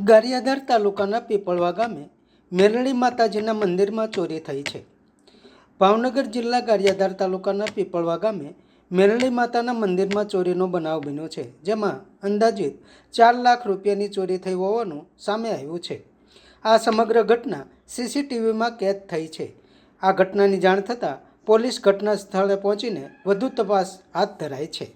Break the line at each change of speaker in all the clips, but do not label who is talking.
ગારિયાધાર તાલુકાના પીપળવા ગામે મેરળી માતાજીના મંદિરમાં ચોરી થઈ છે। ભાવનગર જિલ્લા ગારિયાધાર તાલુકાના પીપળવા ગામે મેરળી માતાના મંદિરમાં ચોરીનો બનાવ બન્યો છે, જેમાં અંદાજિત 4 લાખ રૂપિયાની ચોરી થઈ હોવાનું સામે આવ્યું છે। આ સમગ્ર ઘટના સીસીટીવીમાં કેદ થઈ છે। આ ઘટનાની જાણ થતાં પોલીસ ઘટના સ્થળે પહોંચીને વધુ તપાસ હાથ ધરાઈ છે।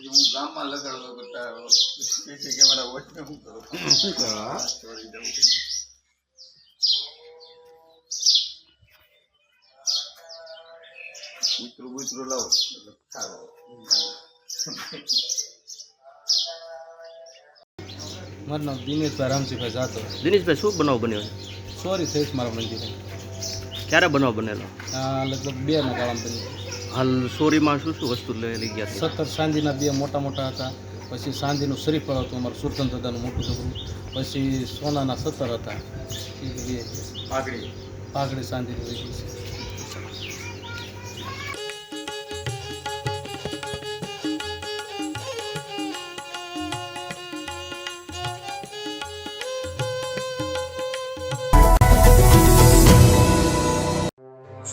હું ગામમાં લગાડતો કરતા કે મારા વોચને હું કરું ચોરી જવું કૂતરું લાવો સારો।
મારું નામ દિનેશભાઈ રામજીભાઈ જાતો।
દિનેશભાઈ, શું બનાવ બન્યો છે?
ચોરી થઈ છે મારા મંદિરે।
ક્યારે બનાવ બનેલો?
લગભગ 2 ના ગાળામાં બની।
હાલ ચોરીમાં શું શું વસ્તુ લઈ ગયા છે?
17 ચાંદીના 2 મોટા મોટા હતા, પછી ચાંદીનું શ્રીફળ હતું અમારું સુરતન દાદાનું મોટું છોકરું, પછી સોનાના 17 હતા, એ 2 પાઘડી ચાંદીની લઈ ગઈ છે।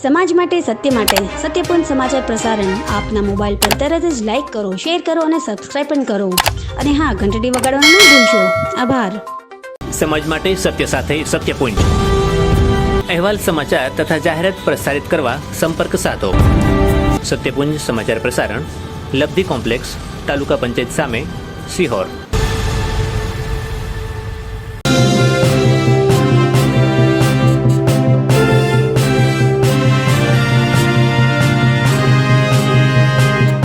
સમાજ માટે, સત્ય માટે, સત્યપૂર્ણ સમાચાર પ્રસારણ આપના મોબાઈલ પર તરત જ લાઈક કરો, શેર કરો અને સબસ્ક્રાઇબ પણ કરો। અને હા, ઘંટડી વગાડવાનું ન ભૂલશો। આભાર।
સમાજ માટે સત્ય સાથે સત્ય પોઈન્ટ। અહેવાલ સમાચાર તથા જાહેરાત પ્રસારિત કરવા સંપર્ક સાધો. સત્યપુંજ સમાચાર પ્રસારણ, લબ્ધિ કોમ્પ્લેક્સ, તાલુકા પંચાયત સામે, સિહોર.